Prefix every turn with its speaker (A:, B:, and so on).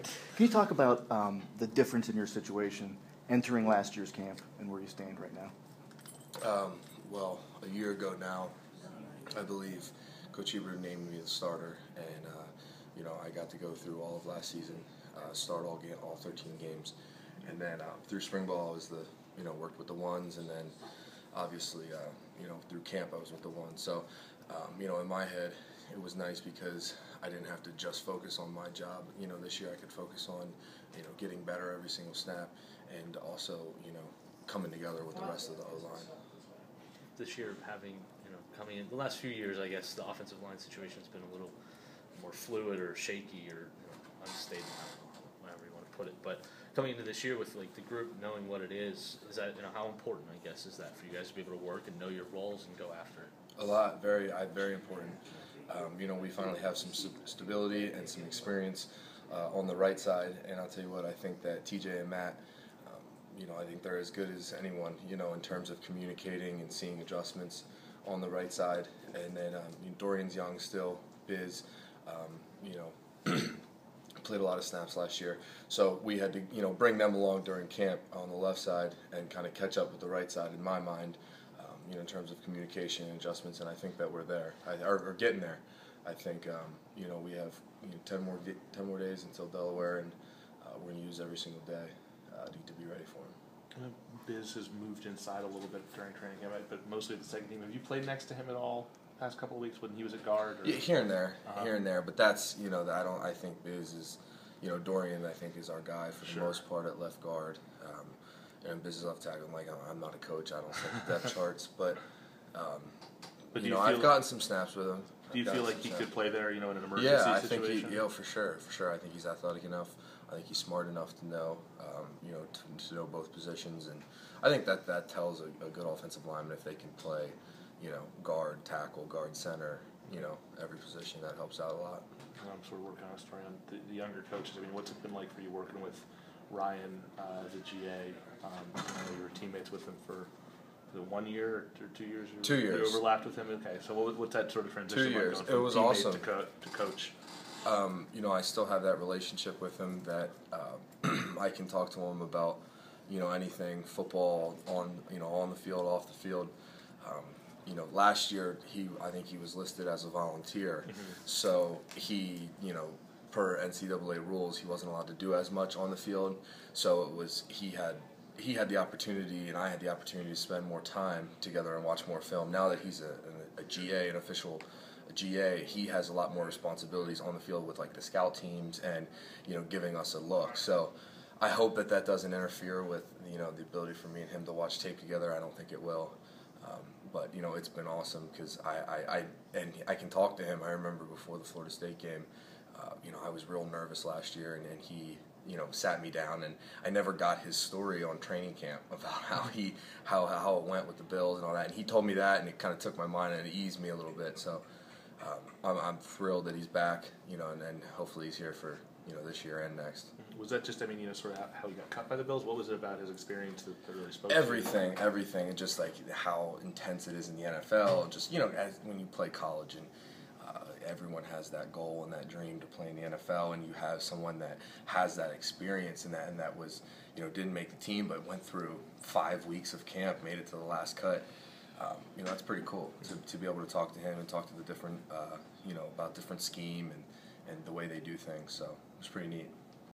A: Can you talk about the difference in your situation entering last year's camp and where you stand right now?
B: Well, a year ago now, I believe Coach Ebert named me the starter, and I got to go through all of last season, start all 13 games, and then through spring ball I was worked with the ones, and then obviously through camp I was with the ones. So in my head it was nice because I didn't have to just focus on my job. This year I could focus on getting better every single snap, and also coming together with the rest of the O-line.
C: This year, coming in the last few years, I guess the offensive line situation has been a little more fluid or shaky or unstable, however you want to put it. But coming into this year with the group knowing what it is that how important, I guess, is that for you guys to be able to work and know your roles and go after it?
B: A lot, very important. We finally have some stability and some experience on the right side, and I'll tell you what, I think that TJ and Matt, I think they're as good as anyone, in terms of communicating and seeing adjustments on the right side. And then Dorian's young still, Biz, played a lot of snaps last year. So we had to, bring them along during camp on the left side and kind of catch up with the right side, in my mind, in terms of communication and adjustments. And I think that we're there, or getting there. I think, we have 10 more days until Delaware, and we're going to use every single day to be ready for him.
D: Biz has moved inside a little bit during training camp, but mostly the second team. Have you played next to him at all past couple of weeks when he was at guard? Or?
B: Yeah, here and there. But that's I think Biz is, Dorian I think is our guy for the most part at left guard, and Biz is left tackle. I'm not a coach. I don't set the depth charts, but I've gotten some snaps with him.
D: Do you feel like he could play there, in an emergency situation?
B: Yeah, I think for sure. I think he's athletic enough. I think he's smart enough to know, to know both positions, and I think that tells a good offensive lineman if they can play, guard, tackle, guard, center, every position. That helps out a lot.
D: I'm sort of working on a story on the younger coaches. I mean, what's it been like for you working with Ryan as a GA? You were teammates with him for 1 year or 2 years?
B: 2 years.
D: You overlapped with him? Okay, so what's that sort of transition
B: 2 years.
D: like going
B: it was
D: from teammate
B: awesome.
D: to coach?
B: I still have that relationship with him that I can talk to him about, anything football on the field, off the field. Last year I think he was listed as a volunteer, so he, per NCAA rules, he wasn't allowed to do as much on the field. So it was he had the opportunity, and I had the opportunity to spend more time together and watch more film. Now that he's a GA, an official GA, he has a lot more responsibilities on the field with the scout teams and giving us a look. So I hope that doesn't interfere with the ability for me and him to watch tape together. I don't think it will, but it's been awesome because I can talk to him. I remember before the Florida State game, I was real nervous last year, and he sat me down, and I never got his story on training camp about how it went with the Bills and all that. And he told me that, and it kind of took my mind and it eased me a little bit. So I'm thrilled that he's back, and then hopefully he's here for this year and next.
D: Was that just sort of how he got cut by the Bills? What was it about his experience that really spoke
B: everything, to you? Everything, and just how intense it is in the NFL. Just as when you play college, and everyone has that goal and that dream to play in the NFL, and you have someone that has that experience and that was didn't make the team but went through 5 weeks of camp, made it to the last cut. That's pretty cool to be able to talk to him and talk to the different about different scheme and the way they do things. So it's pretty neat.